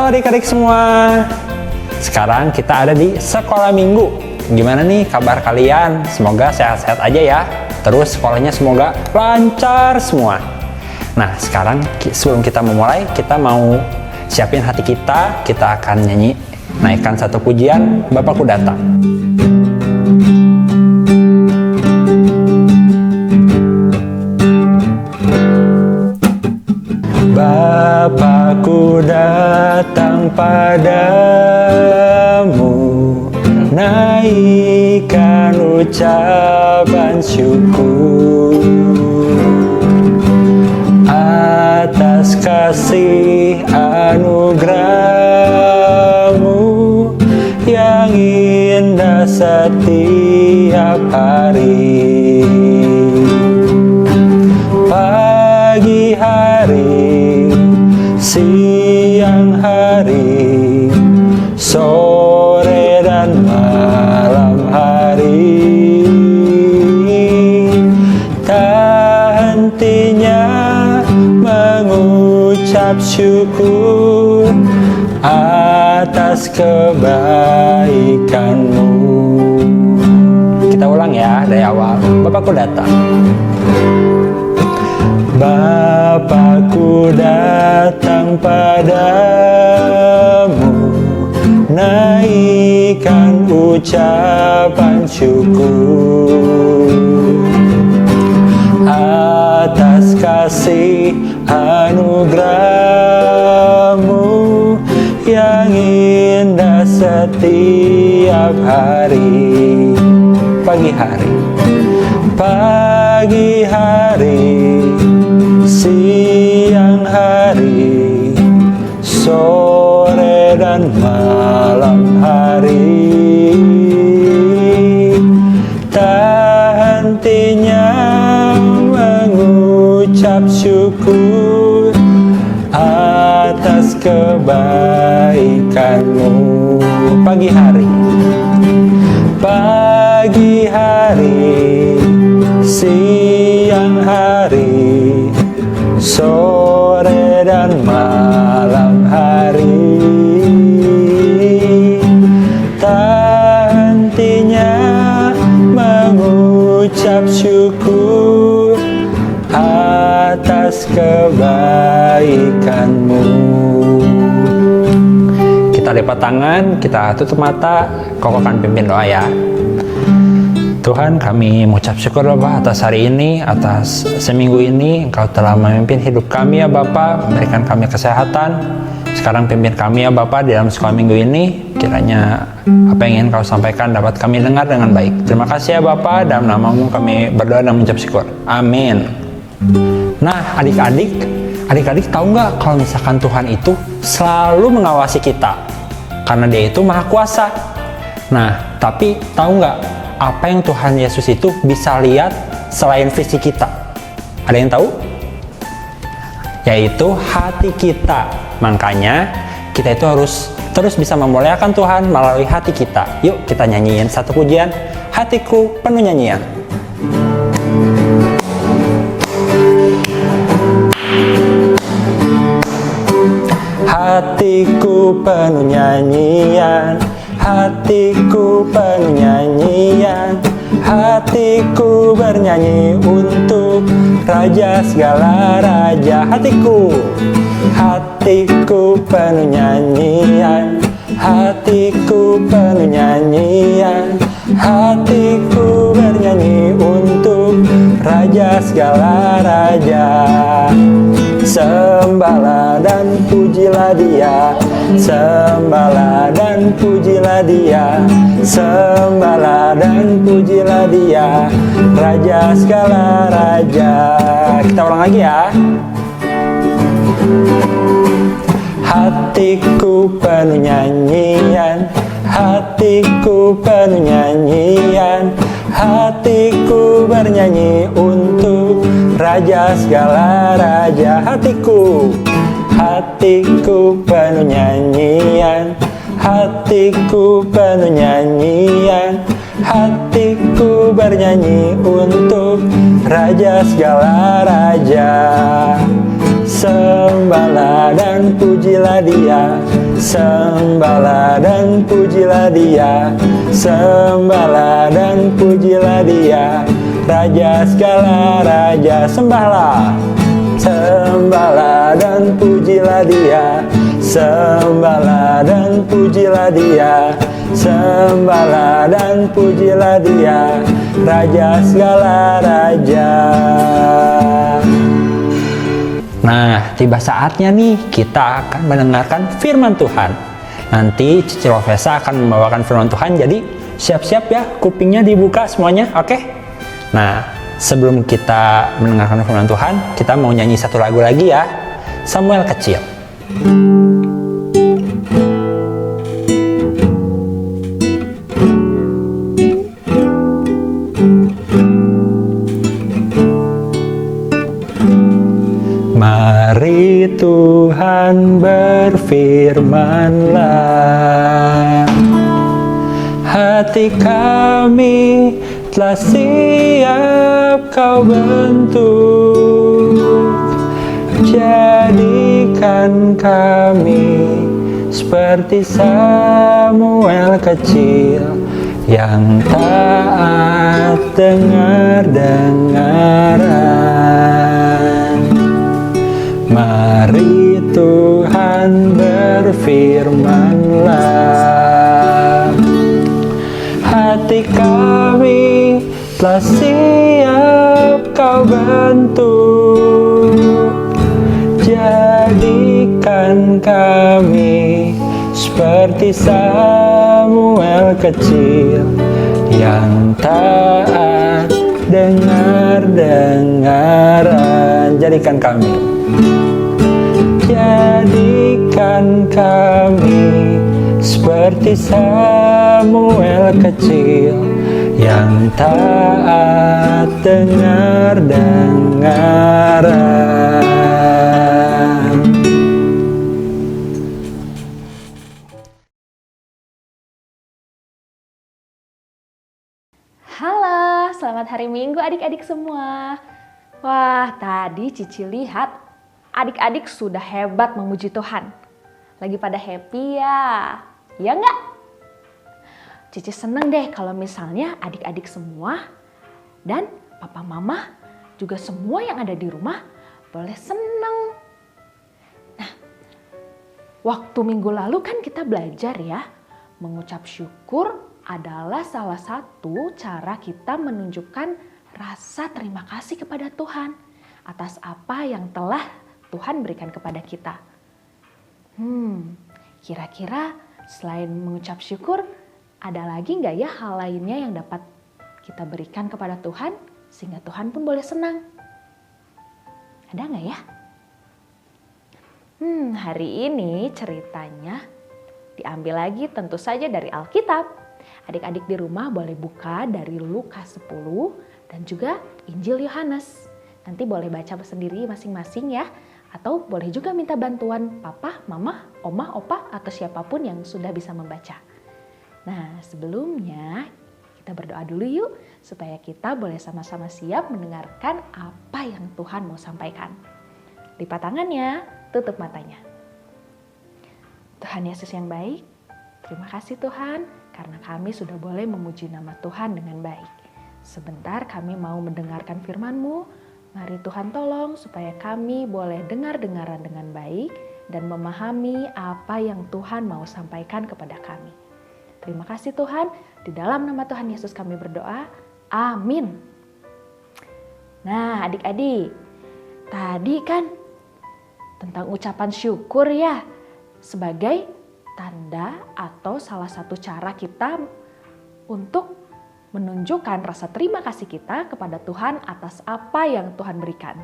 Halo adik-adik semua. Sekarang kita ada di sekolah minggu. Gimana nih kabar kalian? Semoga sehat-sehat aja ya. Terus sekolahnya semoga lancar semua. Nah, sekarang sebelum kita memulai, kita mau siapin hati kita. Kita akan nyanyi, naikkan satu pujian, Bapakku datang. Bapakku datang padamu, naikkan ucapan syukur atas kasih anugerahmu yang indah setiap hari. Pagi hari, siang hari, sore dan malam hari, tak hentinya mengucap syukur atas kebaikanmu. Kita ulang ya dari awal. Bapakku datang. Bapakku datang padamu, naikkan ucapan syukur atas kasih anugerahmu yang indah setiap hari. Pagi hari, siang hari, sore dan malam hari, tak hentinya mengucap syukur atas kebaikanmu. Pagi hari, siang hari, sore dan malam hari, tak hentinya mengucap syukur atas kebaikanmu. Kita lipat tangan, kita tutup mata, kokohkan pimpin doa ya. Tuhan, kami mengucap syukur Bapa atas hari ini, atas seminggu ini Engkau telah memimpin hidup kami ya Bapa, memberikan kami kesehatan. Sekarang pimpin kami ya Bapa di dalam sekolah minggu ini, kiranya apa yang ingin Engkau sampaikan dapat kami dengar dengan baik. Terima kasih ya Bapa, dalam nama-Mu kami berdoa dan mengucap syukur. Amin. Nah, adik-adik tahu nggak kalau misalkan Tuhan itu selalu mengawasi kita, karena Dia itu Maha Kuasa. Nah, tapi tahu nggak apa yang Tuhan Yesus itu bisa lihat selain fisik kita? Ada yang tahu? Yaitu hati kita. Makanya kita itu harus terus bisa memuliakan Tuhan melalui hati kita. Yuk kita nyanyiin satu pujian, Hatiku Penuh Nyanyian. Hatiku penuh nyanyian, hatiku penuh nyanyian, hatiku bernyanyi untuk Raja segala raja. Hatiku penuh nyanyian, hatiku penuh nyanyian, hatiku bernyanyi untuk Raja segala raja. Sembahlah dan pujilah Dia, sembahlah dan pujilah Dia, sembahlah dan pujilah Dia, Raja segala raja. Kita ulang lagi ya. Hatiku penuh nyanyian, hatiku penuh nyanyian, hatiku bernyanyi untuk Raja segala raja. Hatiku penuh nyanyian, hatiku penuh nyanyian, hatiku bernyanyi untuk Raja segala raja. Sembahlah dan pujilah Dia, sembahlah dan pujilah Dia, sembahlah dan pujilah Dia, Raja segala raja. Sembahlah, sembahlah dan pujilah Dia, sembahlah dan pujilah Dia, sembahlah dan pujilah Dia, Raja segala raja. Nah, tiba saatnya nih kita akan mendengarkan firman Tuhan. Nanti Cici Lovesa akan membawakan firman Tuhan, jadi siap-siap ya, kupingnya dibuka semuanya, oke? Nah, sebelum kita mendengarkan firman Tuhan, kita mau nyanyi satu lagu lagi ya, Samuel Kecil. Mari Tuhan berfirman-Lah, hati kami telah siap Kau bentuk, jadikan kami seperti Samuel kecil yang taat dengar-dengaran. Mari Tuhan berfirman-Lah, hati kami telah siap Kau bentuk, jadikan kami seperti Samuel kecil yang taat dengar-dengaran. Jadikan kami, jadikan kami seperti Samuel kecil yang taat dengar-dengaran. Halo, selamat hari Minggu adik-adik semua. Wah, tadi Cici lihat adik-adik sudah hebat memuji Tuhan. Lagi pada happy ya? Ya nggak? Cici seneng deh kalau misalnya adik-adik semua dan papa mama juga semua yang ada di rumah boleh seneng. Nah, waktu minggu lalu kan kita belajar ya, mengucap syukur adalah salah satu cara kita menunjukkan rasa terima kasih kepada Tuhan atas apa yang telah Tuhan berikan kepada kita. Kira-kira selain mengucap syukur, ada lagi nggak ya hal lainnya yang dapat kita berikan kepada Tuhan sehingga Tuhan pun boleh senang? Ada nggak ya? Hari ini ceritanya diambil lagi tentu saja dari Alkitab. Adik-adik di rumah boleh buka dari Lukas 10 dan juga Injil Yohanes. Nanti boleh baca sendiri masing-masing ya. Atau boleh juga minta bantuan papa, mama, oma, opa, atau siapapun yang sudah bisa membaca. Nah, sebelumnya kita berdoa dulu yuk, supaya kita boleh sama-sama siap mendengarkan apa yang Tuhan mau sampaikan. Lipat tangannya, tutup matanya. Tuhan Yesus yang baik, terima kasih Tuhan, karena kami sudah boleh memuji nama Tuhan dengan baik. Sebentar kami mau mendengarkan firman-Mu. Mari Tuhan tolong supaya kami boleh dengar-dengaran dengan baik dan memahami apa yang Tuhan mau sampaikan kepada kami. Terima kasih Tuhan, di dalam nama Tuhan Yesus kami berdoa, amin. Nah adik-adik, tadi kan tentang ucapan syukur ya, sebagai tanda atau salah satu cara kita untuk menunjukkan rasa terima kasih kita kepada Tuhan atas apa yang Tuhan berikan.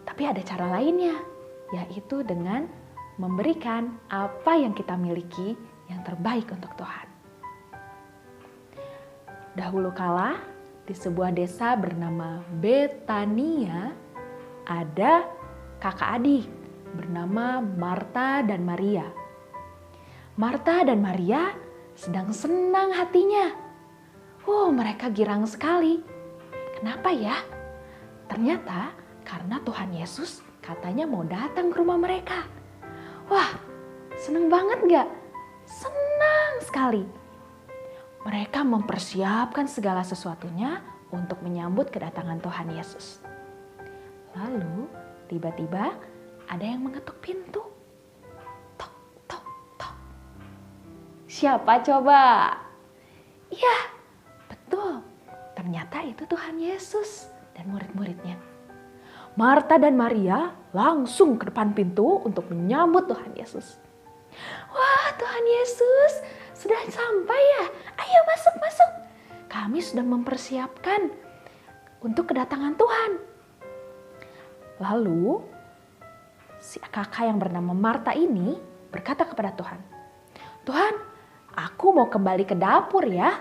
Tapi ada cara lainnya, yaitu dengan memberikan apa yang kita miliki yang terbaik untuk Tuhan. Dahulu kala, di sebuah desa bernama Betania, ada kakak adik bernama Marta dan Maria. Marta dan Maria sedang senang hatinya. Mereka girang sekali. Kenapa ya? Ternyata karena Tuhan Yesus katanya mau datang ke rumah mereka. Wah, Seneng banget gak? Senang sekali. Mereka mempersiapkan segala sesuatunya untuk menyambut kedatangan Tuhan Yesus. Lalu tiba-tiba ada yang mengetuk pintu. Tok, tok, tok. Siapa coba? Iya, betul. Ternyata itu Tuhan Yesus dan murid-muridnya. Marta dan Maria langsung ke depan pintu untuk menyambut Tuhan Yesus. Wah, Tuhan Yesus, sudah sampai ya? Ayo masuk, masuk. Kami sudah mempersiapkan untuk kedatangan Tuhan. Lalu, si kakak yang bernama Marta ini berkata kepada Tuhan, Tuhan, aku mau kembali ke dapur ya.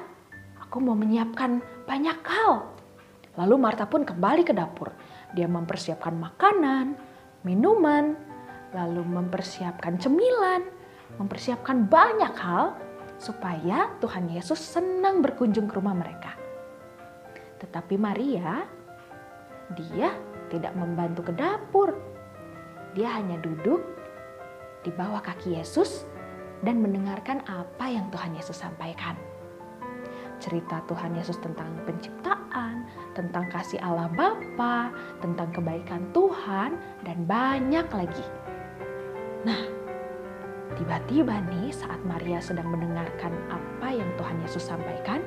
Aku mau menyiapkan banyak hal. Lalu Marta pun kembali ke dapur. Dia mempersiapkan makanan, minuman, lalu mempersiapkan cemilan, mempersiapkan banyak hal supaya Tuhan Yesus senang berkunjung ke rumah mereka. Tetapi Maria, dia tidak membantu ke dapur. Dia hanya duduk di bawah kaki Yesus dan mendengarkan apa yang Tuhan Yesus sampaikan. Cerita Tuhan Yesus tentang penciptaan, tentang kasih Allah Bapa, tentang kebaikan Tuhan, dan banyak lagi. Nah, tiba-tiba nih saat Maria sedang mendengarkan apa yang Tuhan Yesus sampaikan,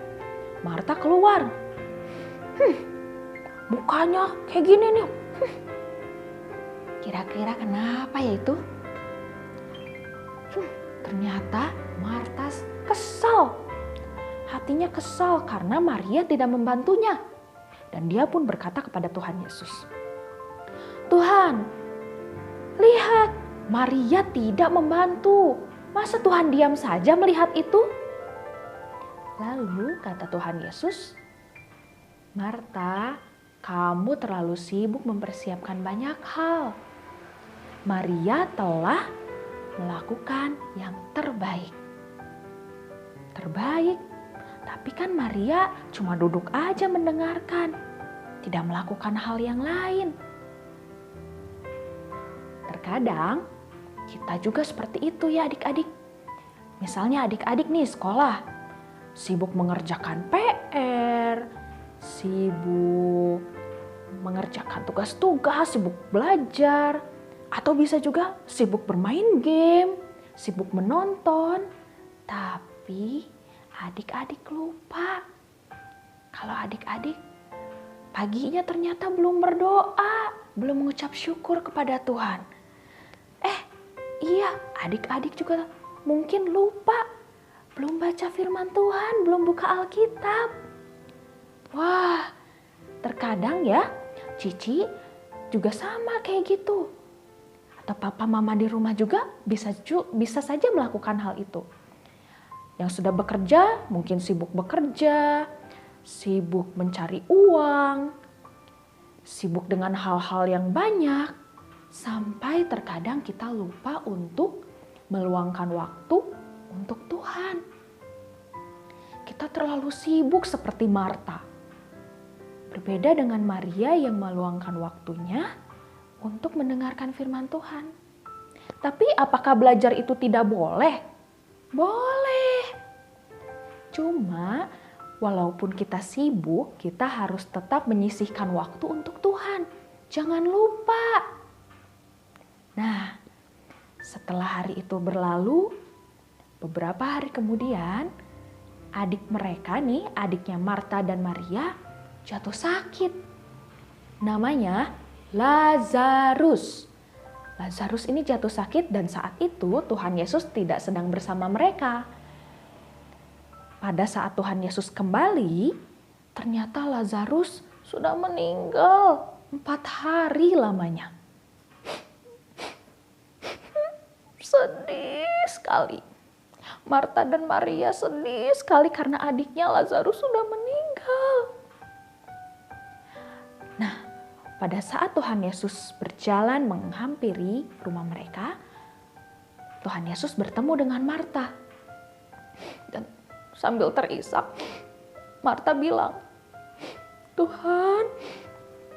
Marta keluar. Mukanya kayak gini nih. Kira-kira kenapa ya itu? Ternyata Marta kesal. Hatinya kesal karena Maria tidak membantunya. Dan dia pun berkata kepada Tuhan Yesus, Tuhan, lihat, Maria tidak membantu. Masa Tuhan diam saja melihat itu? Lalu kata Tuhan Yesus, Marta, kamu terlalu sibuk mempersiapkan banyak hal. Maria telah melakukan yang terbaik. Terbaik? Tapi kan Maria cuma duduk aja mendengarkan, tidak melakukan hal yang lain. Terkadang kita juga seperti itu ya adik-adik. Misalnya adik-adik nih sekolah, sibuk mengerjakan PR, sibuk mengerjakan tugas-tugas, sibuk belajar, atau bisa juga sibuk bermain game, sibuk menonton. Tapi adik-adik lupa kalau adik-adik paginya ternyata belum berdoa, belum mengucap syukur kepada Tuhan. Iya, adik-adik juga mungkin lupa, belum baca firman Tuhan, belum buka Alkitab. Wah, terkadang ya, Cici juga sama kayak gitu. Atau papa mama di rumah juga bisa saja melakukan hal itu. Yang sudah bekerja mungkin sibuk bekerja, sibuk mencari uang, sibuk dengan hal-hal yang banyak. Sampai terkadang kita lupa untuk meluangkan waktu untuk Tuhan. Kita terlalu sibuk seperti Marta. Berbeda dengan Maria yang meluangkan waktunya untuk mendengarkan firman Tuhan. Tapi apakah belajar itu tidak boleh? Boleh. Cuma walaupun kita sibuk, kita harus tetap menyisihkan waktu untuk Tuhan. Jangan lupa. Nah, setelah hari itu berlalu, beberapa hari kemudian, adik mereka nih, adiknya Marta dan Maria, jatuh sakit. Namanya Lazarus. Lazarus ini jatuh sakit dan saat itu Tuhan Yesus tidak sedang bersama mereka. Pada saat Tuhan Yesus kembali, ternyata Lazarus sudah meninggal 4 hari lamanya. Sedih sekali. Marta dan Maria sedih sekali karena adiknya Lazarus sudah meninggal. Nah, pada saat Tuhan Yesus berjalan menghampiri rumah mereka, Tuhan Yesus bertemu dengan Marta. Dan sambil terisak, Marta bilang, Tuhan,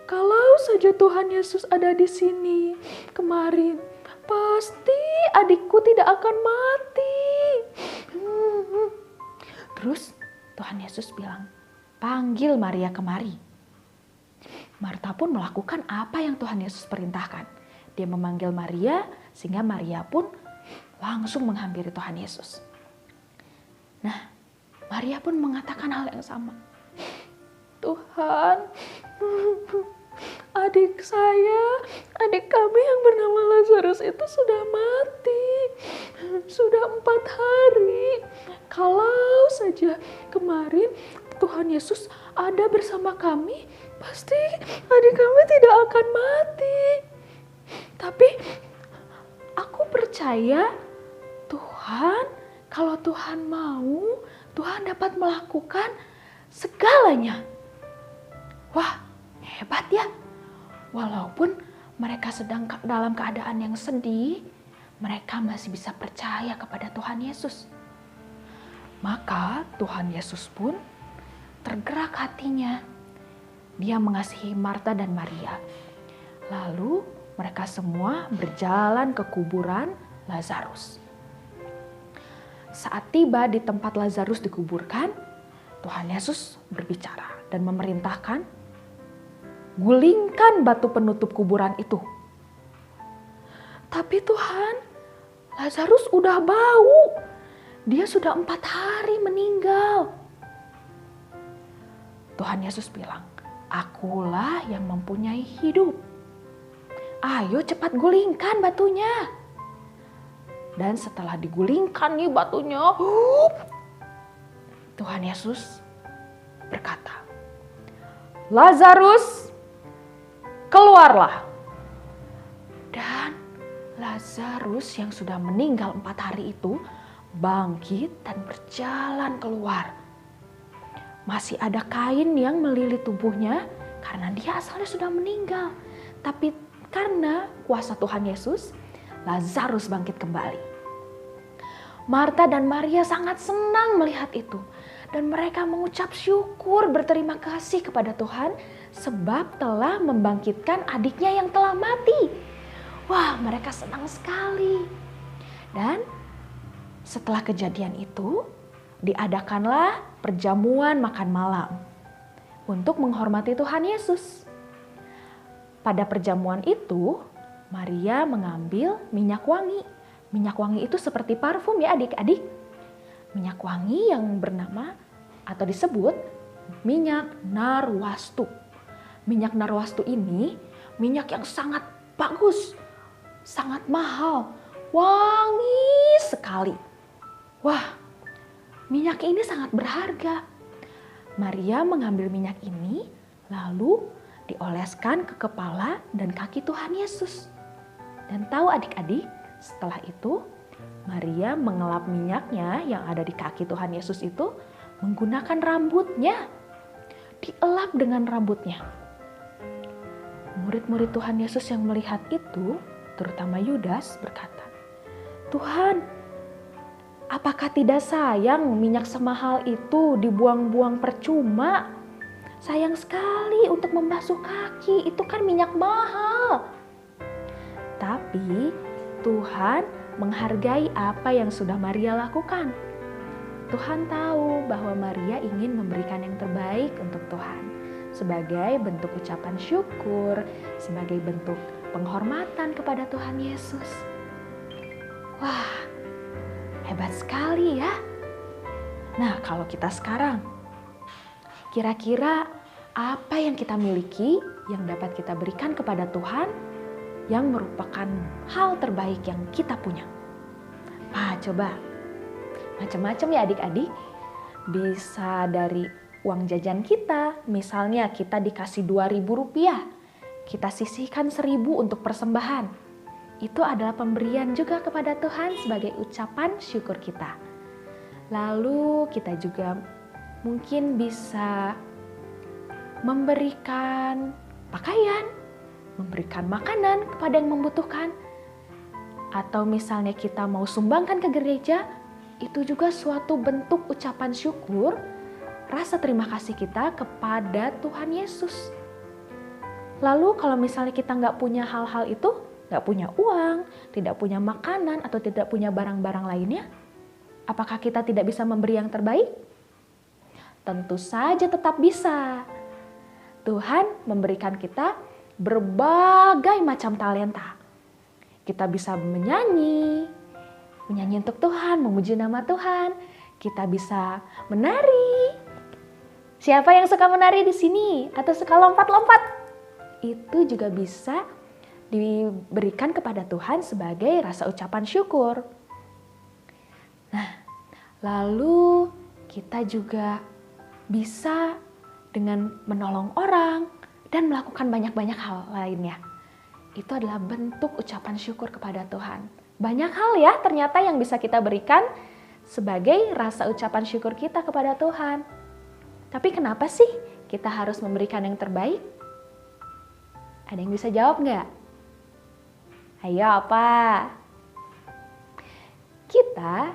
kalau saja Tuhan Yesus ada di sini kemarin, pasti adikku tidak akan mati. Terus Tuhan Yesus bilang, panggil Maria kemari. Marta pun melakukan apa yang Tuhan Yesus perintahkan. Dia memanggil Maria sehingga Maria pun langsung menghampiri Tuhan Yesus. Nah, Maria pun mengatakan hal yang sama. Tuhan, adik kami yang bernama Lazarus itu sudah mati. Sudah 4 hari. Kalau saja kemarin Tuhan Yesus ada bersama kami, pasti adik kami tidak akan mati. Tapi aku percaya Tuhan, kalau Tuhan mau, Tuhan dapat melakukan segalanya. Wah, hebat ya. Walaupun mereka sedang dalam keadaan yang sedih, mereka masih bisa percaya kepada Tuhan Yesus. Maka Tuhan Yesus pun tergerak hatinya. Dia mengasihi Marta dan Maria. Lalu mereka semua berjalan ke kuburan Lazarus. Saat tiba di tempat Lazarus dikuburkan, Tuhan Yesus berbicara dan memerintahkan, gulingkan batu penutup kuburan itu. Tapi Tuhan, Lazarus udah bau. Dia sudah 4 hari meninggal. Tuhan Yesus bilang, akulah yang mempunyai hidup. Ayo cepat gulingkan batunya. Dan setelah digulingkan nih batunya, Tuhan Yesus berkata, Lazarus, keluarlah. Dan Lazarus yang sudah meninggal 4 hari itu bangkit dan berjalan keluar. Masih ada kain yang melilit tubuhnya karena dia asalnya sudah meninggal. Tapi karena kuasa Tuhan Yesus, Lazarus bangkit kembali. Marta dan Maria sangat senang melihat itu. Dan mereka mengucap syukur berterima kasih kepada Tuhan sebab telah membangkitkan adiknya yang telah mati. Wah, mereka senang sekali. Dan setelah kejadian itu, diadakanlah perjamuan makan malam untuk menghormati Tuhan Yesus. Pada perjamuan itu, Maria mengambil minyak wangi. Minyak wangi itu seperti parfum ya adik-adik. Minyak wangi yang bernama atau disebut minyak narwastu. Minyak narwastu ini minyak yang sangat bagus, sangat mahal, wangi sekali. Wah, minyak ini sangat berharga. Maria mengambil minyak ini lalu dioleskan ke kepala dan kaki Tuhan Yesus. Dan tahu adik-adik, setelah itu Maria mengelap minyaknya yang ada di kaki Tuhan Yesus itu menggunakan rambutnya. Dielap dengan rambutnya. Murid-murid Tuhan Yesus yang melihat itu, terutama Yudas, berkata, Tuhan, apakah tidak sayang minyak semahal itu dibuang-buang percuma? Sayang sekali untuk membasuh kaki, itu kan minyak mahal. Tapi Tuhan menghargai apa yang sudah Maria lakukan. Tuhan tahu bahwa Maria ingin memberikan yang terbaik untuk Tuhan. Sebagai bentuk ucapan syukur, sebagai bentuk penghormatan kepada Tuhan Yesus. Wah, hebat sekali ya. Nah, kalau kita sekarang, kira-kira apa yang kita miliki yang dapat kita berikan kepada Tuhan yang merupakan hal terbaik yang kita punya? Nah, coba macam-macam ya adik-adik. Bisa dari uang jajan kita, misalnya kita dikasih 2.000 rupiah, kita sisihkan 1.000 untuk persembahan. Itu adalah pemberian juga kepada Tuhan sebagai ucapan syukur kita. Lalu kita juga mungkin bisa memberikan pakaian, memberikan makanan kepada yang membutuhkan. Atau misalnya kita mau sumbangkan ke gereja, itu juga suatu bentuk ucapan syukur, rasa terima kasih kita kepada Tuhan Yesus. Lalu kalau misalnya kita nggak punya hal-hal itu, nggak punya uang, tidak punya makanan, atau tidak punya barang-barang lainnya, apakah kita tidak bisa memberi yang terbaik? Tentu saja tetap bisa. Tuhan memberikan kita berbagai macam talenta. Kita bisa menyanyi untuk Tuhan, memuji nama Tuhan. Kita bisa menari. Siapa yang suka menari di sini? Atau suka lompat-lompat? Itu juga bisa diberikan kepada Tuhan sebagai rasa ucapan syukur. Nah, lalu kita juga bisa dengan menolong orang dan melakukan banyak-banyak hal lainnya. Itu adalah bentuk ucapan syukur kepada Tuhan. Banyak hal ya ternyata yang bisa kita berikan sebagai rasa ucapan syukur kita kepada Tuhan. Tapi kenapa sih kita harus memberikan yang terbaik? Ada yang bisa jawab nggak? Ayo apa? Kita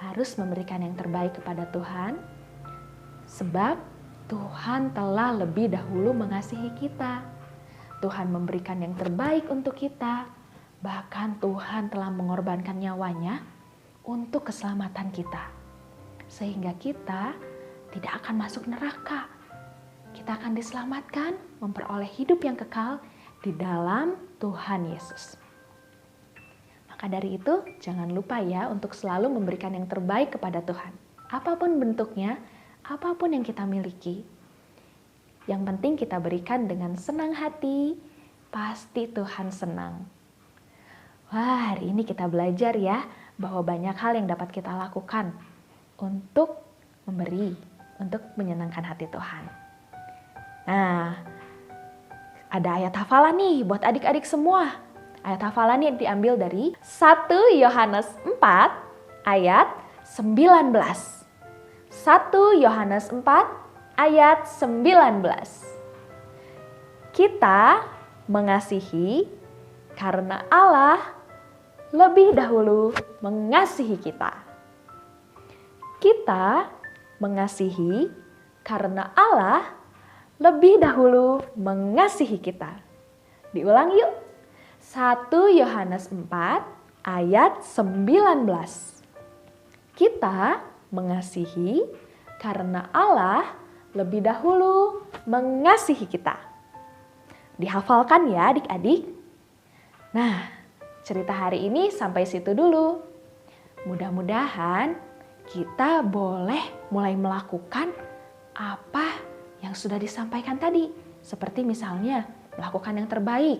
harus memberikan yang terbaik kepada Tuhan sebab Tuhan telah lebih dahulu mengasihi kita. Tuhan memberikan yang terbaik untuk kita. Bahkan Tuhan telah mengorbankan nyawanya untuk keselamatan kita. Sehingga kita tidak akan masuk neraka. Kita akan diselamatkan, memperoleh hidup yang kekal di dalam Tuhan Yesus. Maka dari itu, jangan lupa ya untuk selalu memberikan yang terbaik kepada Tuhan. Apapun bentuknya, apapun yang kita miliki. Yang penting kita berikan dengan senang hati, pasti Tuhan senang. Wah, hari ini kita belajar ya bahwa banyak hal yang dapat kita lakukan untuk memberi, untuk menyenangkan hati Tuhan. Nah, ada ayat hafalan nih buat adik-adik semua. Ayat hafalan ini diambil dari 1 Yohanes 4 ayat 19. 1 Yohanes 4 ayat 19. Kita mengasihi karena Allah lebih dahulu mengasihi kita. Kita mengasihi karena Allah lebih dahulu mengasihi kita. Diulang yuk. 1 Yohanes 4 ayat 19. Kita mengasihi karena Allah lebih dahulu mengasihi kita. Dihafalkan ya adik-adik. Nah, cerita hari ini sampai situ dulu. Mudah-mudahan kita boleh mulai melakukan apa yang sudah disampaikan tadi. Seperti misalnya melakukan yang terbaik.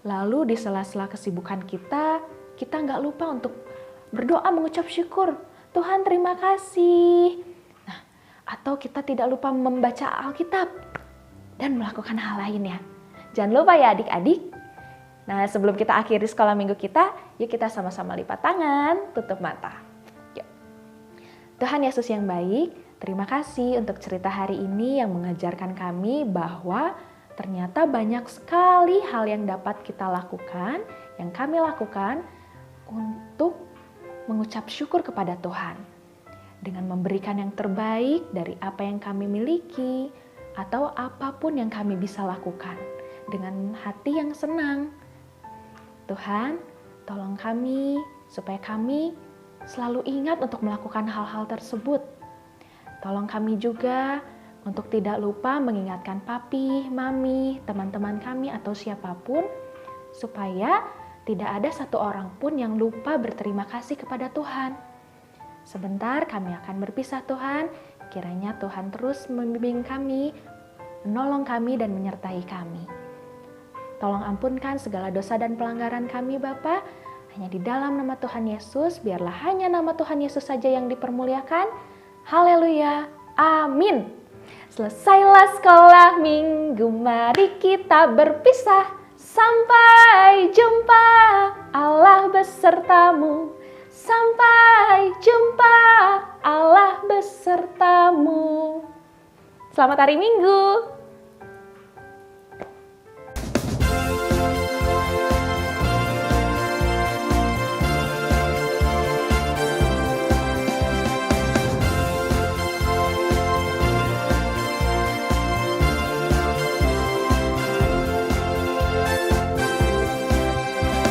Lalu di sela-sela kesibukan kita nggak lupa untuk berdoa mengucap syukur. Tuhan terima kasih. Nah, atau kita tidak lupa membaca Alkitab dan melakukan hal lainnya. Jangan lupa ya adik-adik. Nah, sebelum kita akhiri sekolah minggu kita, yuk kita sama-sama lipat tangan, tutup mata. Yuk. Tuhan Yesus yang baik, terima kasih untuk cerita hari ini yang mengajarkan kami bahwa ternyata banyak sekali hal yang dapat kita lakukan, yang kami lakukan untuk mengucap syukur kepada Tuhan. Dengan memberikan yang terbaik dari apa yang kami miliki, atau apapun yang kami bisa lakukan. Dengan hati yang senang. Tuhan, tolong kami supaya kami selalu ingat untuk melakukan hal-hal tersebut. Tolong kami juga untuk tidak lupa mengingatkan papi, mami, teman-teman kami atau siapapun supaya tidak ada satu orang pun yang lupa berterima kasih kepada Tuhan. Sebentar kami akan berpisah Tuhan, kiranya Tuhan terus membimbing kami, menolong kami dan menyertai kami. Tolong ampunkan segala dosa dan pelanggaran kami Bapa, hanya di dalam nama Tuhan Yesus, biarlah hanya nama Tuhan Yesus saja yang dipermuliakan. Haleluya, amin. Selesailah sekolah minggu, mari kita berpisah. Sampai jumpa, Allah besertamu. Sampai jumpa, Allah besertamu. Selamat hari Minggu.